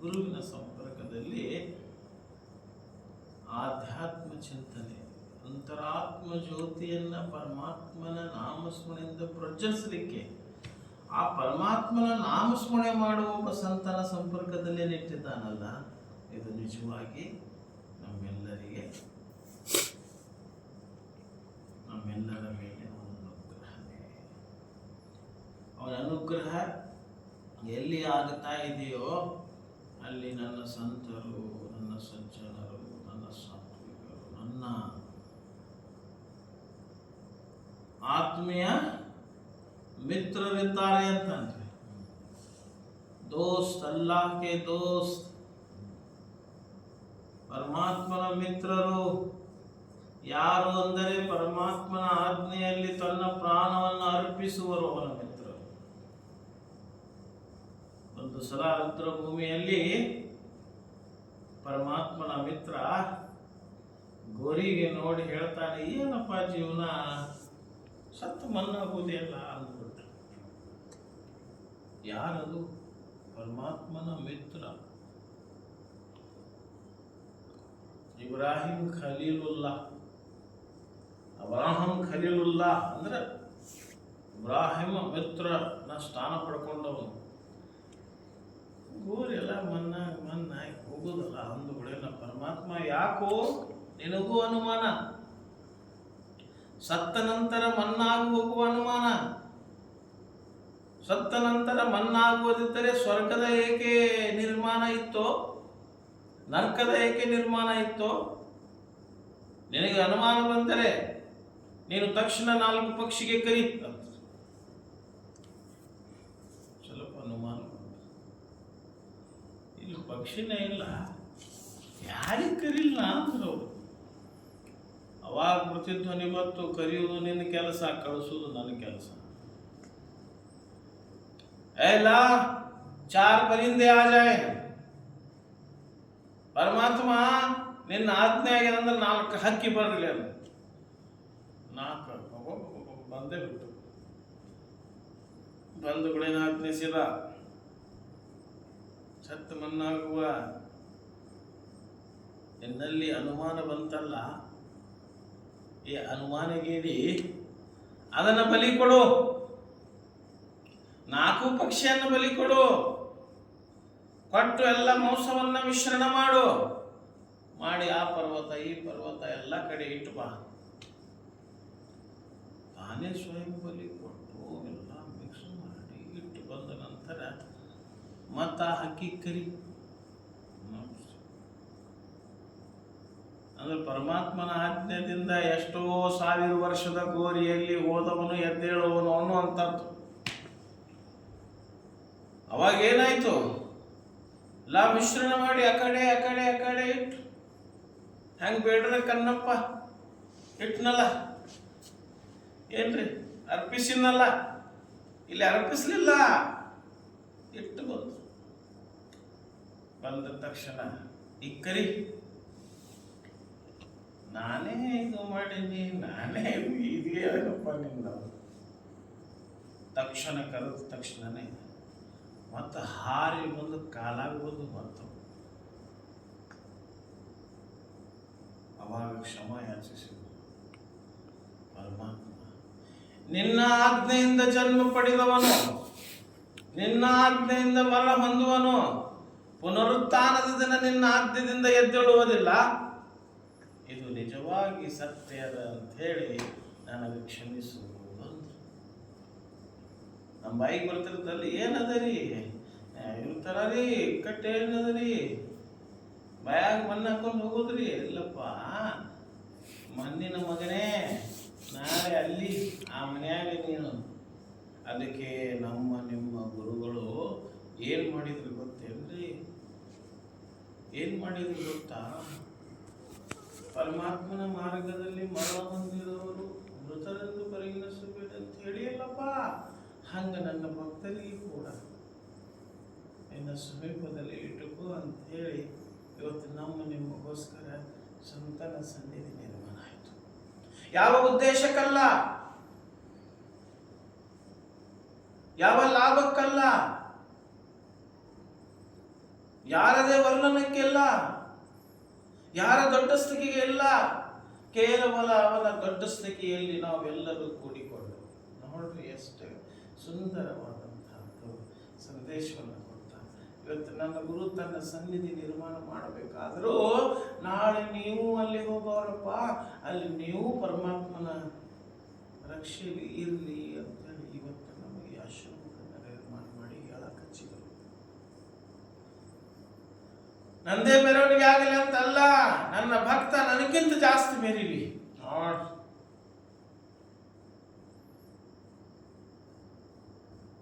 ಗುರುವಿನ ಸಂಪರ್ಕದಲ್ಲಿ ಆಧ್ಯಾತ್ಮ ಚಿಂತನೆ, ಅಂತರಾತ್ಮ ಜ್ಯೋತಿಯನ್ನ ಪರಮಾತ್ಮನ ನಾಮಸ್ಮರಣೆಯಿಂದ ಪ್ರಜ್ವಲಿಸಲಿಕ್ಕೆ ಆ ಪರಮಾತ್ಮನ ನಾಮಸ್ಮರಣೆ ಮಾಡುವ ಒಬ್ಬ ಸಂತನ ಸಂಪರ್ಕದಲ್ಲೇ ನಿಂತಿದ್ದಾನಲ್ಲ, ಇದು ನಿಜವಾಗಿ ನಮ್ಮೆಲ್ಲರ ಮೇಲೆ ಅನುಗ್ರಹವೇ. ಅವನ ಅನುಗ್ರಹ ಎಲ್ಲಿ ಆಗ್ತಾ ಇದೆಯೋ ಅಲ್ಲಿ ನನ್ನ ಸಂತರು, ನನ್ನ ಸಜ್ಜನರು, ನನ್ನ ಸಾತ್ವಿಕರು, ನನ್ನ ಆತ್ಮೀಯ ಮಿತ್ರರಿದ್ದಾರೆ ಅಂತಂದ್ರೆ, ದೋಸ್ತ್, ಅಲ್ಲಾಹ್ಗೆ ದೋಸ್ತ್, ಪರಮಾತ್ಮನ ಮಿತ್ರರು ಯಾರು ಅಂದರೆ ಪರಮಾತ್ಮನ ಆಜ್ಞೆಯಲ್ಲಿ ತನ್ನ ಪ್ರಾಣವನ್ನು ಅರ್ಪಿಸುವರು ಅವನ ಮಿತ್ರರು. ಒಂದು ಸಲ ರುದ್ರಭೂಮಿಯಲ್ಲಿ ಪರಮಾತ್ಮನ ಮಿತ್ರ ಗೋರಿಗೆ ನೋಡಿ ಹೇಳ್ತಾನೆ, ಏನಪ್ಪ ಜೀವನ, ಸತ್ತು ಮಣ್ಣಾಗುವುದಿಲ್ಲ ಅಂದ್ಬಿಟ್ಟ. ಯಾರದು? ಪರಮಾತ್ಮನ ಮಿತ್ರ ಇಬ್ರಾಹಿಂ ಖಲೀಲುಲ್ಲಾ. ಅಬ್ರಾಹಂ ಖಲೀಲುಲ್ಲಾ ಅಂದ್ರೆ ಇಬ್ರಾಹಿಮ ಮಿತ್ರನ ಸ್ಥಾನ ಪಡ್ಕೊಂಡವನು. ಗೋರೆಲ್ಲ ಮನ್ನಾಗಿ ಹೋಗುದಲ್ಲ ಅಂದುಗಳೇನ ಪರಮಾತ್ಮ ಯಾಕೋ ನಿನಗೂ ಅನುಮಾನ, ಸತ್ತ ನಂತರ ಮನ್ನಾಗಿ ಹೋಗುವ ಅನುಮಾನ. ಸತ್ತ ನಂತರ ಮನ್ನಾಗುವುದಿದ್ದರೆ ಸ್ವರ್ಗದ ಏಕೆ ನಿರ್ಮಾಣ ಇತ್ತೋ, ನರ್ಕದ ಏಕೆ ನಿರ್ಮಾಣ ಇತ್ತೋ? ನಿನಗೆ ಅನುಮಾನ ಬಂದರೆ ನೀನು ತಕ್ಷಣ 4 ಪಕ್ಷಿಗೆ ಕರಿ. ಸ್ವಲ್ಪ ಅನುಮಾನ ಇಲ್ಲಿ ಪಕ್ಷಿನೇ ಇಲ್ಲ, ಯಾರಿಗೆ ಕರಿಲ್ಲ ಅಂದ್ರು. ಅವಾಗ ಪ್ರತಿಧ್ವನಿ ಬಂತು, ಕರೆಯುವುದು ನಿನ್ನ ಕೆಲಸ, ಕಳಿಸುವುದು ನನ್ನ ಕೆಲಸ. ಎಲ್ಲ 4 ಪರಿಂದೆ ಆ ಜಾಯ್, ಪರಮಾತ್ಮ ನಿನ್ನ ಆಜ್ಞೆ ಆಗಿದೆ ಅಂದ್ರೆ 4 ಹಕ್ಕಿ ಬರಲಿ ಅದು. 4 ಬಂದೇ ಬಿಟ್ಟು ಬಂಧುಗಳೇನ ಆಜ್ಞಿಸಿದ, ಸತ್ತು ಮಣ್ಣಾಗುವ ನಿನ್ನಲ್ಲಿ ಅನುಮಾನ ಬಂತಲ್ಲ, ಈ ಅನುಮಾನಗೇಡಿ ಅದನ್ನು ಬಲಿ ಕೊಡು, 4 ಪಕ್ಷಿಯನ್ನು ಬಲಿ ಕೊಡು, ಕೊಟ್ಟು ಎಲ್ಲ ಮಾಂಸವನ್ನ ಮಿಶ್ರಣ ಮಾಡಿ ಆ ಪರ್ವತ ಈ ಪರ್ವತ ಎಲ್ಲ ಕಡೆ ಇಟ್ಟು ಬಾ. ತಾನೇ ಸ್ವಯಂ ಬಲಿ ಕೊಟ್ಟು ಎಲ್ಲ ಮಿಕ್ಸ್ ಮಾಡಿ ಇಟ್ಟು ಬಂದ ನಂತರ ಮತ್ತ ಹಕ್ಕಿ ಕರಿ. ಅಂದ್ರೆ ಪರಮಾತ್ಮನ ಆಜ್ಞೆಯಿಂದ ಎಷ್ಟೋ 1000 ವರ್ಷದ ಗೋರಿಯಲ್ಲಿ ಹೋದವನು ಎದ್ದೇಳುವನು ಅನ್ನುವಂಥದ್ದು. ಅವಾಗ ಏನಾಯ್ತು, ಎಲ್ಲ ಮಿಶ್ರಣ ಮಾಡಿ ಆ ಕಡೆ ಇಟ್ಟು ಹೆಂಗ್ ಬೇಡ್ರೆ ಕನ್ನಪ್ಪ ಇಟ್ನಲ್ಲ, ಏನ್ರಿ ಅರ್ಪಿಸಿನಲ್ಲ, ಇಲ್ಲಿ ಅರ್ಪಿಸ್ಲಿಲ್ಲ, ಇಟ್ಟು ಬಂದ ತಕ್ಷಣ ಇಕ್ಕರಿ, ನಾನೇ ಇದು ಮಾಡೀನಿ, ನಾನೇ ಇದೆಯಪ್ಪ ನಿನ್ನ. ತಕ್ಷಣ ಕರೆದ ತಕ್ಷಣನೇ ಮತ್ತು ಹಾರಿ ಬಂದು ಕಾಲಾಗುವುದು ಮತ್ತು ಅವಾಗ ಕ್ಷಮ ಯಾಚಿಸಿದರು. ಪರಮಾತ್ಮ ನಿನ್ನ ಆಜ್ಞೆಯಿಂದ ಜನ್ಮ ಪಡೆದವನು, ನಿನ್ನ ಆಜ್ಞೆಯಿಂದ ಮರಣ ಹೊಂದುವನು, ಪುನರುತ್ಥಾನದ ದಿನ ನಿನ್ನ ಆಜ್ಞೆಯಿಂದ ಎದ್ದೇಳುವುದಿಲ್ಲ, ಇದು ನಿಜವಾಗಿ ಸತ್ಯದ ಅಂತ ಹೇಳಿ ನನಗೆ ಕ್ಷಮಿಸುವುದು ಅಂದ್ರು. ನಮ್ಮ ಬಾಯಿಗೆ ಬರ್ತಿರ್ತಲ್ಲಿ ಏನದರಿ ಇರ್ತಾರ ರೀ, ಕಟ್ಟೆ ಏನದರಿ, ಬಾಯಾಗ ಮಣ್ಣು ಹಾಕೊಂಡು ಹೋಗುದ್ರಿ, ಇಲ್ಲಪ್ಪ ಮಣ್ಣಿನ ಮಗನೇ, ನಾಳೆ ಅಲ್ಲಿ ಆ ಮನೆಯಾಗ ನೀನು. ಅದಕ್ಕೆ ನಿಮ್ಮ ಗುರುಗಳು ಏನು ಮಾಡಿದ್ರು ಗೊತ್ತೇನ್ರಿ? ಏನು ಮಾಡಿದ್ರು ಗೊತ್ತಾ? ಪರಮಾತ್ಮನ ಮಾರ್ಗದಲ್ಲಿ ಮರಣ ಹೊಂದಿದವರು ಮೃತರೆಂದು ಪರಿಗಣಿಸಬೇಡ ಅಂತ ಹೇಳಿ ಅಲ್ಲಪ್ಪ. ಹಂಗ ನನ್ನ ಭಕ್ತರಿಗೆ ಕೂಡ ನಿನ್ನ ಸಮೀಪದಲ್ಲಿ ಇಟ್ಟುಕೋ ಅಂತ ಹೇಳಿ ಇವತ್ತು ನಿಮಗೋಸ್ಕರ ಸಂತನ ಸನ್ನಿಧಿ ನಿರ್ಮಾಣ ಆಯಿತು. ಯಾವ ಉದ್ದೇಶಕ್ಕಲ್ಲ, ಯಾವ ಲಾಭಕ್ಕಲ್ಲ, ಯಾರದೇ ವರ್ಣನಕ್ಕೆಲ್ಲ, ಯಾರ ದೊಡ್ಡಸ್ತಿಕೆಗೆ ಇಲ್ಲ, ಕೇವಲ ಅವನ ದೊಡ್ಡಸ್ತಿಕೆಯಲ್ಲಿ ನಾವೆಲ್ಲರೂ ಕೂಡಿಕೊಂಡು. ನೋಡ್ರಿ ಎಷ್ಟು ಸುಂದರವಾದಂತಹದ್ದು ಸಂದೇಶವನ್ನು ಕೊಡ್ತಾ. ಇವತ್ತು ನನ್ನ ಗುರು ತನ್ನ ಸನ್ನಿಧಿ ನಿರ್ಮಾಣ ಮಾಡಬೇಕಾದರೂ ನಾಳೆ ನೀವು ಅಲ್ಲಿ ಹೋಗೋರಪ್ಪ, ಅಲ್ಲಿ ನೀವು ಪರಮಾತ್ಮನ ರಕ್ಷೆಯಲ್ಲಿ ಇರಲಿ ಅಂತೇಳಿ ಇವತ್ತು ನಮಗೆ ಆಶೀರ್ವಾದ ನಿರ್ಮಾಣ ಮಾಡಿ ಹೇಳಕಚ್ಚಿದರು. ನಂದೇ ಮೆರವಣಿಗೆ ಆಗಲಿ ಅಂತಲ್ಲ, ನನ್ನ ಭಕ್ತ ನನಗಿಂತ ಜಾಸ್ತಿ ಮೆರಿಲಿ.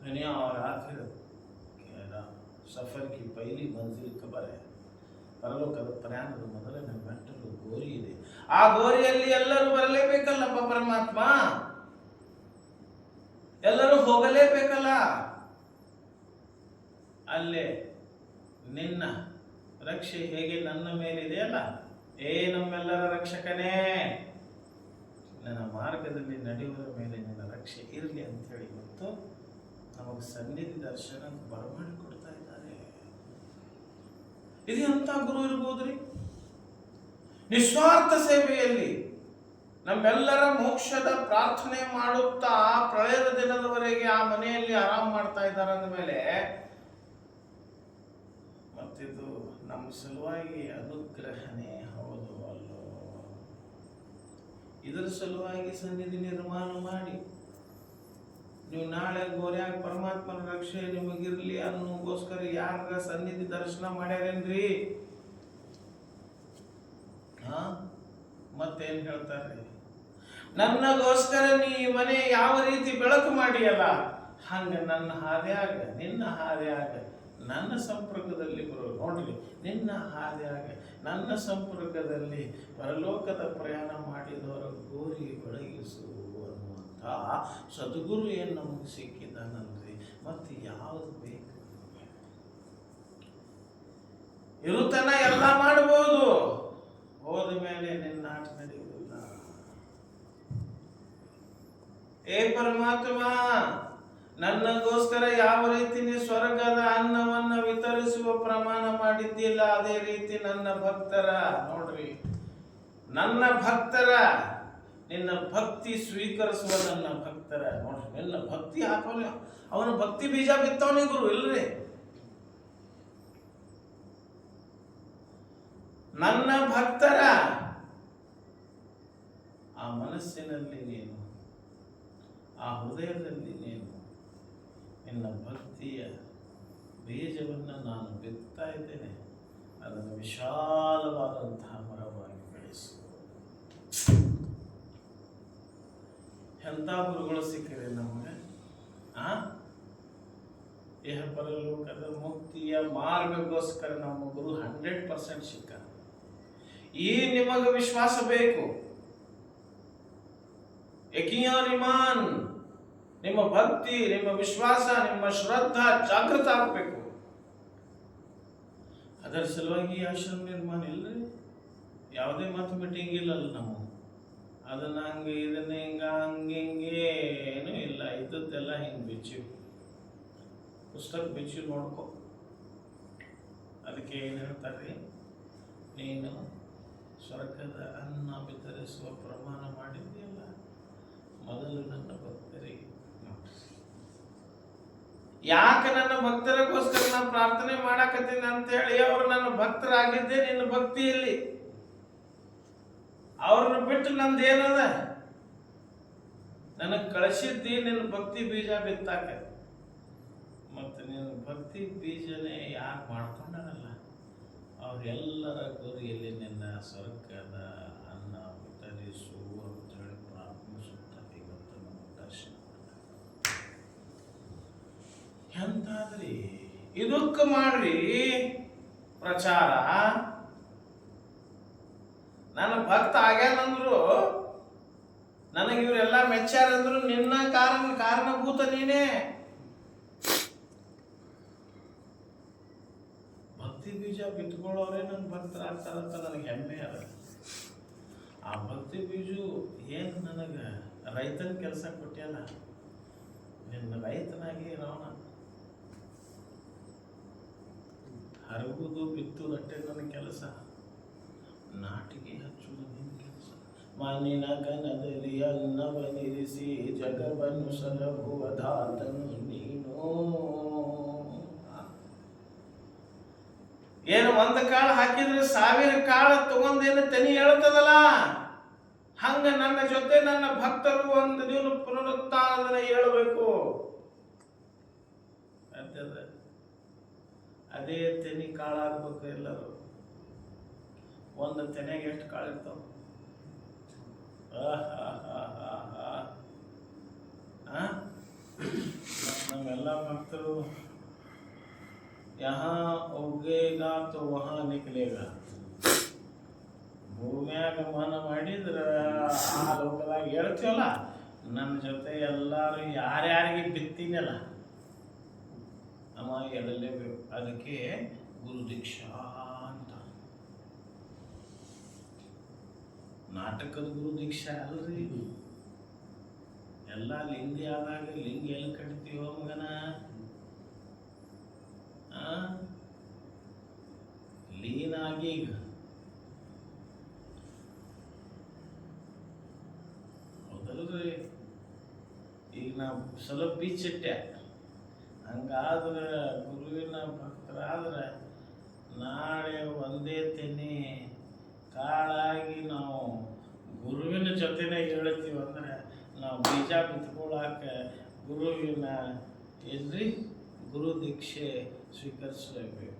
दुनिया और आखिरत सफर की पहली मंजिल खबर है. ಪರಲೋಕದ ಪ್ರಯಾಣದ ಮೊದಲನೇ ಮೆಟ್ಟಲು ಗೋರಿ ಇದೆ. ಆ ಗೋರಿಯಲ್ಲಿ ಎಲ್ಲರೂ ಬರಲೇಬೇಕಲ್ಲಪ್ಪ ಪರಮಾತ್ಮ, ಎಲ್ಲರೂ ಹೋಗಲೇಬೇಕಲ್ಲ. ಅಲ್ಲೇ ನಿನ್ನ ರಕ್ಷೆ ಹೇಗೆ ನನ್ನ ಮೇಲಿದೆಯಲ್ಲ, ನಮ್ಮೆಲ್ಲರ ರಕ್ಷಕನೇ, ನನ್ನ ಮಾರ್ಗದಲ್ಲಿ ನಡೆಯುವ ಮೇಲೆ ನಿನ್ನ ರಕ್ಷೆ ಇರಲಿ ಅಂತ ಹೇಳಿ ಇವತ್ತು ನಮಗೆ ಸನ್ನಿಧಿ ದರ್ಶನ ಬರಮಾಡಿ ಕೊಡ್ತಾ ಇದ್ದಾರೆ. ಇದು ಎಂತ ಗುರು ಇರ್ಬೋದ್ರಿ? ನಿಸ್ವಾರ್ಥ ಸೇವೆಯಲ್ಲಿ ನಮ್ಮೆಲ್ಲರ ಮೋಕ್ಷದ ಪ್ರಾರ್ಥನೆ ಮಾಡುತ್ತಾ ಪ್ರಳಯದ ದಿನದವರೆಗೆ ಆ ಮನೆಯಲ್ಲಿ ಆರಾಮ್ ಮಾಡ್ತಾ ಇದ್ದಾರೆ ಅಂದಮೇಲೆ ಮತ್ತಿದು ನಮ್ಮ ಸಲುವಾಗಿ ಅನುಗ್ರಹನೇ ಹೌದು ಅಲ್ಲೋ? ಇದರ ಸಲುವಾಗಿ ಸನ್ನಿಧಿ ನಿರ್ಮಾಣ ಮಾಡಿ ನೀವು ನಾಳೆ ಗೋರ್ಯಾಗ ಪರಮಾತ್ಮನ ರಕ್ಷೆ ನಿಮಗಿರ್ಲಿ ಅನ್ನೋಗೋಸ್ಕರ ಯಾರ ಸನ್ನಿಧಿ ದರ್ಶನ ಮಾಡ್ಯಾರೇನ್ರಿ? ಮತ್ತೇನ್ ಹೇಳ್ತಾರೆ? ನನ್ನಗೋಸ್ಕರ ನೀ ಮನೆ ಯಾವ ರೀತಿ ಬೆಳಕು ಮಾಡಿಯಲ್ಲ, ಹಂಗ ನನ್ನ ಹಾದ್ಯಾಗ ನಿನ್ನ ಹಾದ್ಯಾಗ ನನ್ನ ಸಂಪರ್ಕದಲ್ಲಿ ಬರೋ ನೋಡ್ರಿ, ನಿನ್ನ ಹಾದ್ಯಾಗ ನನ್ನ ಸಂಪರ್ಕದಲ್ಲಿ ಪರಲೋಕದ ಪ್ರಯಾಣ ಮಾಡಿದವರ ಗೋರಿ ಬೆಳಗಿಸು ಅನ್ನುವಂಥ ಸದ್ಗುರು ಏನು ನಮಗೆ ಸಿಕ್ಕಿದ್ದಾನಲ್ರಿ. ಮತ್ತೆ ಯಾವುದು ಬೇಕು? ಇರುತ್ತನ ಎಲ್ಲ ಮಾಡಬಹುದು, ಹೋದ ಮೇಲೆ ನಿನ್ನ ಆಟ ನಡೆಯುವುದಿಲ್ಲ. ಪರಮಾತ್ಮ, ನನ್ನಗೋಸ್ಕರ ಯಾವ ರೀತಿ ನೀ ಸ್ವರ್ಗದ ಅನ್ನವನ್ನು ವಿತರಿಸುವ ಪ್ರಮಾಣ ಮಾಡಿದ್ದಿಲ್ಲ, ಅದೇ ರೀತಿ ನನ್ನ ಭಕ್ತರ ನೋಡ್ರಿ, ನನ್ನ ಭಕ್ತರ ನಿನ್ನ ಭಕ್ತಿ ಸ್ವೀಕರಿಸುವ ನನ್ನ ಭಕ್ತರ ನೋಡ್ರಿ, ನಿನ್ನ ಭಕ್ತಿ ಹಾಕೋಣ. ಅವನು ಭಕ್ತಿ ಬೀಜ ಬಿತ್ತವನೇ ಗುರು ಇಲ್ರಿ. ನನ್ನ ಭಕ್ತರ ಆ ಮನಸ್ಸಿನಲ್ಲಿ ನೀನು, ಆ ಹೃದಯದಲ್ಲಿ ನೀನು ನಿನ್ನ ಭಕ್ತಿಯ ಬೀಜವನ್ನು ನಾನು ಬಿತ್ತಾ ಇದ್ದೇನೆ. ಅದನ್ನು ವಿಶಾಲವಾದಂತಹ ಮರವಾಗಿ ಬೆಳೆಸು. ಎಂಥ ಗುರುಗಳು ಸಿಕ್ಕಿದೆ ನಮಗೆ. ಇಹ ಪರಲೋಕದ ಮುಕ್ತಿಯ ಮಾರ್ಗಕ್ಕೋಸ್ಕರ ನಮ್ಮ ಗುರು 100% ಸಿಕ್ಕ. ಈ ನಿಮಗೆ ವಿಶ್ವಾಸ ಬೇಕು, ಯಕೀನ್ ಇಮಾನ್, ನಿಮ್ಮ ಭಕ್ತಿ, ನಿಮ್ಮ ವಿಶ್ವಾಸ, ನಿಮ್ಮ ಶ್ರದ್ಧಾ ಜಾಗೃತ ಆಗಬೇಕು. ಅದರ ಸಲುವಾಗಿ ಆಶ್ರಮ ನಿರ್ಮಾಣ ಇಲ್ಲರಿ, ಯಾವುದೇ ಮಾತು ಮೀಟಿಂಗ್ ಇಲ್ಲಲ್ಲ ನಾವು. ಅದನ್ನ ಹಂಗೆ ಇದನ್ನ ಹಿಂಗ ಹಂಗೇನು ಇಲ್ಲ, ಇದ್ದದ್ದೆಲ್ಲ ಹಿಂಗೆ ಬಿಚ್ಚಿ ಪುಸ್ತಕ ಬಿಚ್ಚಿ ನೋಡ್ಕೊ. ಅದಕ್ಕೆ ಏನು ಹೇಳ್ತಾರೆ? ನೀನು ಸ್ವರ್ಗದ ಅನ್ನ ವಿತರಿಸುವ ಪ್ರಮಾಣ ಮಾಡಿದ್ದೀಯಲ್ಲ, ಮೊದಲು ನನ್ನ ಭಕ್ತರಿಗೆ. ಯಾಕೆ ನನ್ನ ಭಕ್ತರಿಗೋಸ್ಕರ ನಾನು ಪ್ರಾರ್ಥನೆ ಮಾಡಾಕತ್ತೀನಿ ಅಂತ ಹೇಳಿ ಅವರು ನನ್ನ ಭಕ್ತರಾಗಿದ್ದೆ ನಿನ್ನ ಭಕ್ತಿಯಲ್ಲಿ. ಅವ್ರನ್ನ ಬಿಟ್ಟು ನಂದೇನದ? ನನಗೆ ಕಳಿಸಿದ್ದಿ ನಿನ್ನ ಭಕ್ತಿ ಬೀಜ ಬಿತ್ತಾಕ. ಮತ್ತೆ ನಿನ್ನ ಭಕ್ತಿ ಬೀಜನೇ ಯಾರು ಮಾಡ್ಕೊಂಡಾರಲ್ಲ, ಅವರೆಲ್ಲರ ಗುರಿಯಲ್ಲಿ ನಿನ್ನ ಸ್ವರ್ಗದ ಅನ್ನ ವಿತರಿಸು ಅಂತ ಹೇಳಿ ಪ್ರಾರ್ಥಿಸುತ್ತಾರೆ. ಇವತ್ತು ನಮ್ಮ ದರ್ಶನ ಎಂತಾದ್ರಿ ಇದಕ್ಕೆ ಮಾಡ್ರಿ ಪ್ರಚಾರ. ನನ್ನ ಭಕ್ತ ಆಗ್ಯಾನಂದ್ರು, ನನಗೆ ಇವರೆಲ್ಲ ಮೆಚ್ಚಾರಂದ್ರು, ನಿನ್ನ ಕಾರಣಭೂತ ನೀನೇ. ಭಕ್ತಿ ಬೀಜ ಬಿತ್ಕೊಳ್ಳೋರೆ ನನ್ನ ಭಕ್ತರಾಗ್ತಾರಂತ ನನಗೆ ಹೆಮ್ಮೆ ಅದ. ಆ ಭಕ್ತಿ ಬೀಜ ಏನು ನನಗೆ ರೈತನ ಕೆಲಸ ಕೊಟ್ಟಿಯಲ್ಲ, ನಿನ್ನ ರೈತನಾಗಿ ಇರೋಣ. ಹರಗುವುದು ಬಿತ್ತುವುದಟ್ಟೆ ನನ್ನ ಕೆಲಸ, ನಾಟಿಗೆ ಹಚ್ಚುವುದು ನಿನ್ನ ಕೆಲಸ. ಮಣ್ಣಿನ ಕನದಲ್ಲಿ ಅನ್ನವನಿರಿಸಿ ಜಗವನ್ನು ಸಲಹುವ ಧಾತನು ನೀನು. ಏನು ಒಂದು ಕಾಳು ಹಾಕಿದ್ರೆ 1000 ಕಾಳು ತಗೊಂಡೇನು ತನಿ ಹೇಳ್ತದಲ್ಲ, ಹಂಗ ನನ್ನ ಜೊತೆ ನನ್ನ ಭಕ್ತರು ಒಂದು ನೀನು ಪುನರುತ್ಥಾನದ ಹೇಳಬೇಕು. ಅದೇ ತೆನಿ ಕಾಳಾಗ್ಬೇಕು. ಎಲ್ಲರೂ ಒಂದು ತೆನೆಗೆ ಎಷ್ಟು ಕಾಳು ಇರ್ತಾವ? ನಮ್ಮೆಲ್ಲ ಭಕ್ತರು ಯಹಾ ಉಗ್ಗೇಗಾ ತೋ ವಹಾ ನಿಕ್ಲೇಗಾ. ಭೂಮಿಯಾಗ ಮನ ಮಾಡಿದ್ರ ಆ ಲೋಕದಾಗ ಹೇಳ್ತೀವಲ್ಲ, ನನ್ನ ಜೊತೆ ಎಲ್ಲರೂ ಯಾರ್ಯಾರಿಗೆ ಬಿತ್ತೀನಲ್ಲ ಅವ ಎಳಲೇಬೇಕು. ಅದಕ್ಕೆ ಗುರು ದೀಕ್ಷಾ ಅಂತ. ನಾಟಕದ ಗುರು ದೀಕ್ಷಾ ಅಲ್ರಿ. ಎಲ್ಲ ಲಿಂಗ ಆದಾಗ ಲಿಂಗ ಎಲ್ಲಿ ಕಟ್ತೀವೋ ಮಗನ? ಲೀನಾಗಿ ಈಗ ಹೌದಲ್ರಿ. ಈಗ ನಾ ಸ್ವಲ್ಪ ಬೀಚಿಟ್ಟೆ, ಹಂಗಾದ್ರೆ ಗುರುವಿನ ಭಕ್ತರಾದ್ರೆ ನಾಳೆ ಒಂದೇ ತೆನೆ ಕಾಳಾಗಿ ನಾವು ಗುರುವಿನ ಜೊತೆನೇ ಹೇಳ್ತೀವಿ ಅಂದ್ರೆ ನಾವು ಬೀಜ ಬಿತ್ಕೊಳಕ ಗುರುವಿನ ಎಲ್ರಿ ಗುರು ದೀಕ್ಷೆ ಸ್ವೀಕರಿಸಲೇಬೇಕು.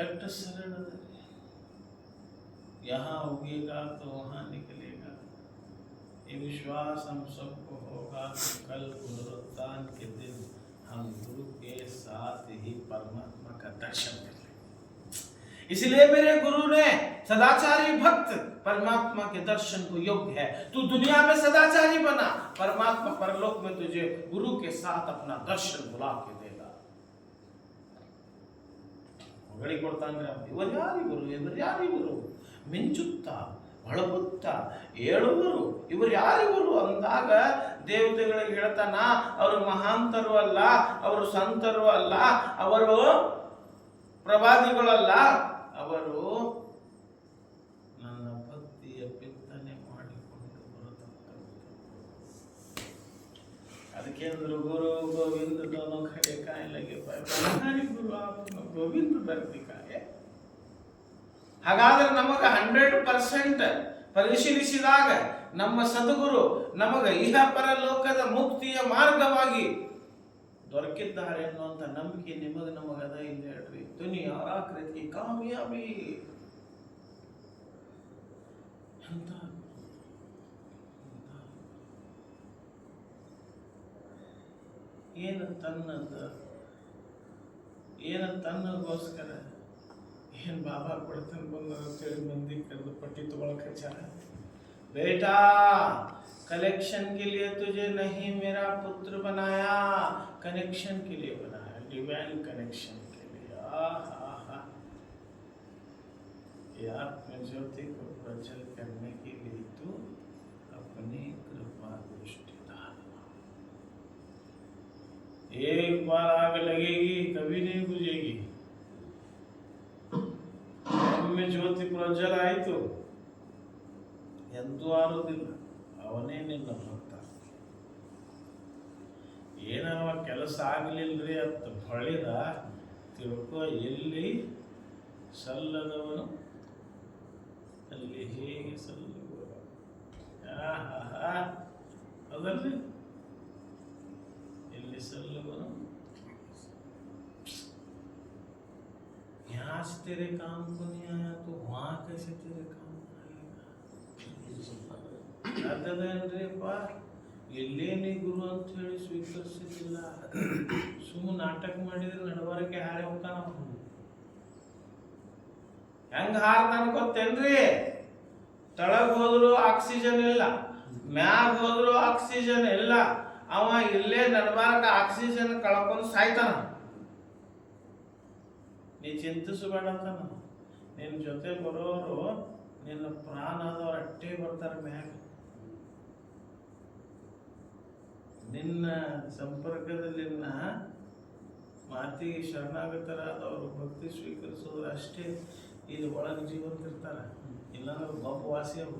ಎಷ್ಟು ಸರಳ ಅದ. यहाँ उगेगा तो वहाँ निकलेगा, ये विश्वास हम सबको होगा तो कल पुनरुत्थान के दिन हम गुरु के साथ ही परमात्मा का दर्शन कर लेंगे. इसलिए मेरे गुरु ने सदाचारी भक्त परमात्मा के दर्शन को योग्य है. तू दुनिया में सदाचारी बना, परमात्मा परलोक में तुझे गुरु के साथ अपना दर्शन बुला के देगा. ಹೊಗಳಿ ಕೊಡ್ತಾಂದ್ರೆ ಇವರು ಯಾರಿವರು ಮಿಂಚುತ್ತಾ ಹೊಳಗುತ್ತಾ ಏಳುವರು, ಇವರು ಯಾರಿವರು ಅಂದಾಗ ದೇವತೆಗಳಿಗೆ ಹೇಳ್ತಾನ, ಅವರು ಮಹಾಂತರು ಅಲ್ಲ, ಅವರು ಸಂತರು ಅಲ್ಲ, ಅವರು ಪ್ರವಾದಿಗಳಲ್ಲ, ಅವರು ನನ್ನ ಭಕ್ತಿಯ ಬಿತ್ತನೆ ಮಾಡಿಕೊಂಡು ಬರತಕ್ಕಂಥ. ಅದಕ್ಕೆ ಅಂದ್ರು ಗುರು ಗೋವಿಂದ दोनों खड़े काय लगे पर गुरु आप ಗೋವಿಂದ ಬರ್ತಿಕಾಯೆ. ಹಾಗಾದ್ರೆ ನಮಗ 100% ಪರಿಶೀಲಿಸಿದಾಗ ನಮ್ಮ ಸದ್ಗುರು ನಮಗ ಇಹ ಪರಲೋಕದ ಮುಕ್ತಿಯ ಮಾರ್ಗವಾಗಿ ದೊರಕಿದ್ದಾರೆ ಅನ್ನುವಂಥ ನಂಬಿಕೆ ನಮಗದ ಇಲ್ಲ ಹೇಳ್ರಿ. ದುನಿಯಾ और आखिरत की कामयाबी ಅಂತ ಏನು ತನ್ನಗೋಸ್ಕರ ಏನು ಬಾಬಾ ಕೊಡ್ತಾನೆ ಬಂದ ಅಂತೇಳಿ ಮಂದಿ ಕರೆದು ಪಟ್ಟಿ ತಗೊಳಕ್ ಹಚ್ಚಾರ. बेटा कलेक्शन के लिए तुझे नहीं मेरा पुत्र बनाया, कनेक्शन के लिए बनाया, डिवाइन कनेक्शन के लिए. ये आत्म ज्योति को प्रज्वल करने के लिए तू अपनी कृपा दृष्टि डाल. एक बार आग लगेगी कभी नहीं बुझेगी. में ज्योति प्रज्वल आಯಿತು ಎಂದೂ ಆರೋದಿಲ್ಲ. ಅವನೇ ನಿನ್ನ ಭಕ್ತ. ಏನವ ಕೆಲಸ ಆಗಲಿಲ್ಲರಿ ಅಂತ ಹೊಳಿದ ತಿಳ್ಕೊ, ಎಲ್ಲಿ ಸಲ್ಲದವನು ಅಲ್ಲಿ ಹೇಗೆ ಸಲ್ಲುವ. ಅದಲ್ರಿ, ಎಲ್ಲಿ ಸಲ್ಲುವನು. यहाँ से तेरे काम को नहीं आया तो वहाँ कैसे तेरे काम ಆಯ್ತದೇನ್ರಿಪ್ಪ. ಎಲ್ಲೇ ನೀ ಗುರು ಅಂತ ಹೇಳಿ ಸ್ವೀಕರಿಸಿದಿಲ್ಲ, ಸುಮ್ಮನೆ ನಾಟಕ ಮಾಡಿದ್ರೆ ನಡವರಿಕೆ ಹಾರಿ ಹೋಗ್ತಾನ. ಹೆಂಗ ಹಾರ್ತಾನ ಗೊತ್ತೇನ್ರಿ? ತಳಗ್ ಹೋದ್ರು ಆಕ್ಸಿಜನ್ ಇಲ್ಲ, ಮ್ಯಾಗ ಹೋದ್ರು ಆಕ್ಸಿಜನ್ ಇಲ್ಲ. ಅವ ಇಲ್ಲೇ ನಡಬಾರಕ ಆಕ್ಸಿಜನ್ ಕಳ್ಕೊಂಡು ಸಾಯ್ತಾನ. ನೀ ಚಿಂತಿಸಬೇಡ ಅಂತಾನ. ನಿನ್ನ ಜೊತೆ ಬರೋರು ನಿನ್ನ ಪ್ರಾಣ ಆದವ್ರು ಅಟ್ಟೇ ಬರ್ತಾರೆ ಮ್ಯಾಗ. ನಿನ್ನ ಸಂಪರ್ಕದಲ್ಲಿ ಮಾತಿಗೆ ಶರಣಾಗತರಾದವರು ಭಕ್ತಿ ಸ್ವೀಕರಿಸೋದು ಅಷ್ಟೇ ಇದು ಒಳಗೆ ಜೀವಂತಿರ್ತಾರೆ. ಇಲ್ಲಾಂದ್ರೆ ಗೊಬ್ಬ ವಾಸಿ ಅವು.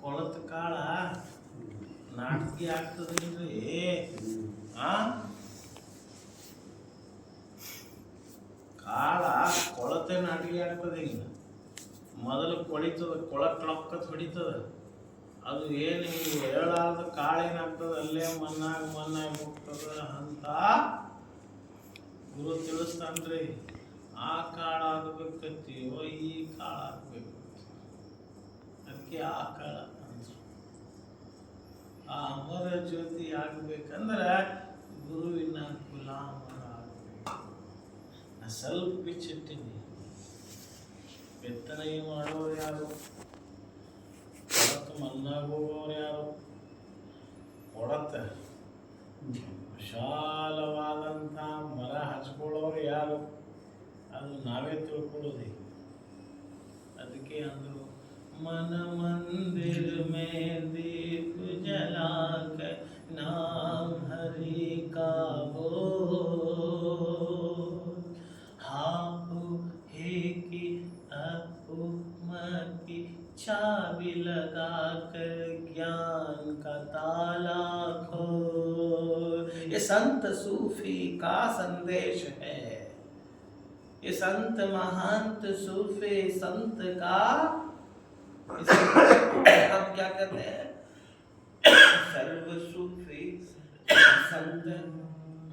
ಕೊಳತ ಕಾಳ ನಾಟಕಿ ಆಗ್ತದ್ರಿ. ಕಾಳ ಕೊಳತೆ ನಾಟಕಿ ಆಗ್ತದೆ. ಈಗ ಮೊದಲು ಕೊಳಿತದ, ಕೊಳಕ್ಕಳಕ್ಕತ್ ಹೊಡಿತದ. ಅದು ಏನು ಹೇಳಾದ ಕಾಳೇನಾಗ್ತದೆ ಅಲ್ಲೇ ಮಣ್ಣಾಗಿ ಹೋಗ್ತದ ಅಂತ ಗುರು ತಿಳಿಸ್ತಾನ್ರಿ. ಆ ಕಾಳ ಆಗ್ಬೇಕತ್ತೀವೋ ಈ ಕಾಳ ಆಗ್ಬೇಕು, ಅದಕ್ಕೆ ಆ ಕಾಳ ಆ ಅಮರ ಜ್ಯೋತಿ ಆಗ್ಬೇಕಂದ್ರೆ ಗುರುವಿನ ಗುಲಾಮರ ಆಗ್ಬೇಕು. ನಾ ಸ್ವಲ್ಪ ಬಿಚ್ಚಿಟ್ಟಿನಿ. ಬೆತ್ತನೆ ಮಾಡೋರು ಯಾರು? ಕೊಳತು ಮಣ್ಣಾಗ ಹೋಗೋರು ಯಾರು? ಕೊಳತ ವಿಶಾಲವಾದಂಥ ಮರ ಹಚ್ಕೊಳ್ಳೋರು ಯಾರು? ಅದು ನಾವೇ ತಿಳ್ಕೊಳ್ಳೋದು. ಅದಕ್ಕೆ ಅಂದರು मन मंदिर में दीप जलाकर नाम हरि का बोल, हाहू हे की की चाबी लगाकर ज्ञान का ताला खोल। ये संत सूफी का संदेश है। ये संत महंत सूफी संत का हम क्या कहते हैं? सर्व सूफी संत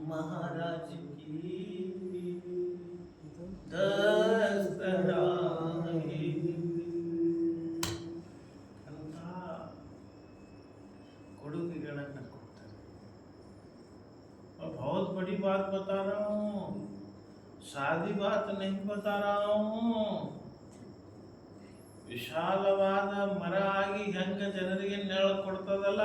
महाराज की दस्तराही ಅಂತ ಕೊಡುಗೆಗಳನ್ನು ಕೊಡ್ತಾರೆ. बहुत बड़ी बात बता रहा हूँ, सादी बात नहीं बता रहा हूँ. ವಿಶಾಲವಾದ ಮರ ಆಗಿ ಹೆಂಗ ಜನರಿಗೆ ನೆರಳು ಕೊಡ್ತದಲ್ಲ,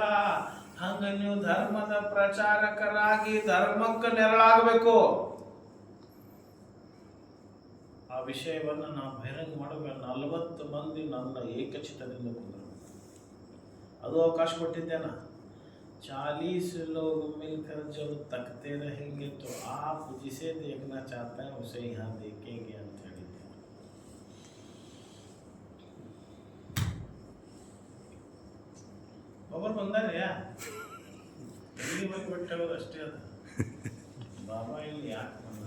ಹಂಗ ನೀವು ಧರ್ಮದ ಪ್ರಚಾರಕರಾಗಿ ಧರ್ಮಕ್ಕೆ ನೆರಳಾಗಬೇಕು. ಆ ವಿಷಯವನ್ನು ನಾವು ಬಹಿರಂಗ ಮಾಡಬೇಕು. 40 ಮಂದಿ ನನ್ನ ಏಕಚಿತ್ತದಿಂದ ಕುಂದರು. ಅದು ಅವಕಾಶ ಕೊಟ್ಟಿದ್ದೇನ. 40 लोग मिलकर जब तकते रहेंगे तो आप जिसे देखना चाहते हैं उसे यहाँ देखेंगे ಅಂತ ಹೇಳಿದ್ದೆ. ಒಬ್ಬರು ಬಂದಾರೆ, ಎಲ್ಲಿ ಹೋಗಿ ಬಿಟ್ಟವರು ಅಷ್ಟೇ. ಅದು ಬಾಬಾ ಇಲ್ಲಿ ಯಾಕೆ ಬಂದ?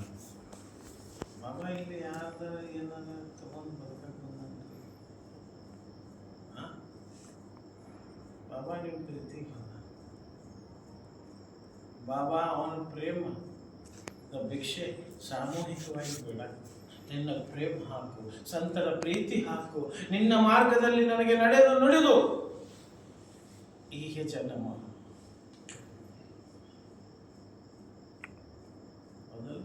ಬಾಬಾ ಇಲ್ಲಿ ಯಾರ್ದಾರ ಏನಾರ ತಗೊಂಡು ಬರ್ಬೇಕು ಬಂದ? ಬಾಬಾ ನಿಮ್ಮ ಪ್ರೀತಿಗೆ ಬಂದ. ಬಾಬಾ ಅವನ ಪ್ರೇಮ ಭಿಕ್ಷೆ ಸಾಮೂಹಿಕವಾಗಿ ಬೇಡ. ನಿನ್ನ ಪ್ರೇಮ ಹಾಕು, ಸಂತರ ಪ್ರೀತಿ ಹಾಕು. ನಿನ್ನ ಮಾರ್ಗದಲ್ಲಿ ನನಗೆ ನುಡಿದು ಹೀಗೆ ಜನ್ಮ ಹೌದಲ್ಲ?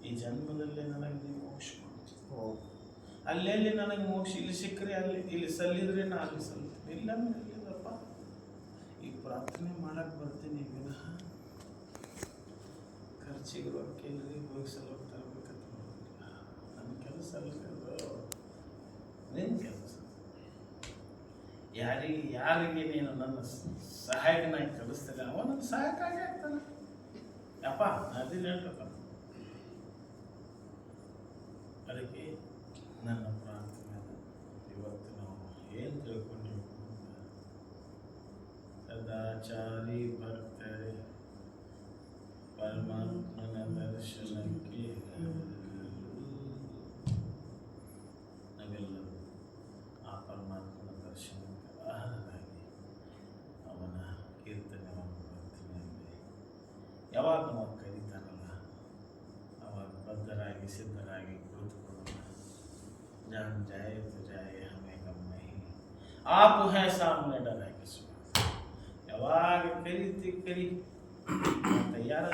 ಈ ಜನ್ಮದಲ್ಲೇ ನನಗೆ ನೀವು ಮೋಕ್ಷ ಕೊಡ್ತೀವಿ. ಅಲ್ಲೆಲ್ಲಿ ನನಗೆ ಮೋಕ್ಷ ಇಲ್ಲಿ ಸಿಕ್ಕರೆ ಅಲ್ಲಿ, ಇಲ್ಲಿ ಸಲ್ಲಿದ್ರೆ ನಾ ಅಲ್ಲಿ ಸಲ್ತೀನಿ. ಇಲ್ಲ ಇಲ್ಲಪ್ಪ, ಈ ಪ್ರಾರ್ಥನೆ ಮಾಡಕ್ಕೆ ಬರ್ತೀನಿ ವಿನಃ ಖರ್ಚಿಗೆ ರೊಕ್ಕಿಲ್ಲದೆ ಹೋಗಿ ಸಲುವಾಗಿ ತರಬೇಕಂತ ಮಾಡೋದಿಲ್ಲ. ನನ್ನ ಕೆಲಸ ಅಲ್ಲ, ನಿನ್ನ ಕೆಲಸ. ಯಾರಿಗೆ ನೀನು ನನ್ನ ಸಹಾಯಕನಾಗಿ ಕಲಿಸ್ತೀನಿ, ಅವ ನನ್ನ ಸಹಾಯಕಾಗಿ ಆಗ್ತಾನೆ. ಯಪ್ಪ ಅದಿಲ್ಲ ಹೇಳ್ರಪ್ಪ. ಅದಕ್ಕೆ ನನ್ನ ಪ್ರಾರ್ಥನೆ ಇವತ್ತು ನಾವು ಏನು ತಿಳ್ಕೊಂಡಿವಿ? ಸದಾಚಾರಿ ಭಕ್ತರೇ, ಪರಮಾತ್ಮನ ದರ್ಶನಕ್ಕೆ ನಾವೆಲ್ಲರೂ ಆ ಪರಮಾತ್ಮನ ದರ್ಶನಕ್ಕೆ ಅರ್ಹರಾಗಿ ಅವನ ಕೀರ್ತನೆಯನ್ನು ಬರ್ತೀನಿ. ಯಾವಾಗ ನಾವು ಕರೀತಾರಲ್ಲ ಅವಾಗ ಬದ್ಧರಾಗಿ ಸಿದ್ಧರಾಗಿ ಕುಳಿತುಕೊಳ್ಳೋಣ. ಜಾನ್ ಜಾಯೆ तो जाए हमें गम नहीं, आप है सामने डरा के सुना. ಯಾವಾಗ ಕರಿ ತಯಾರ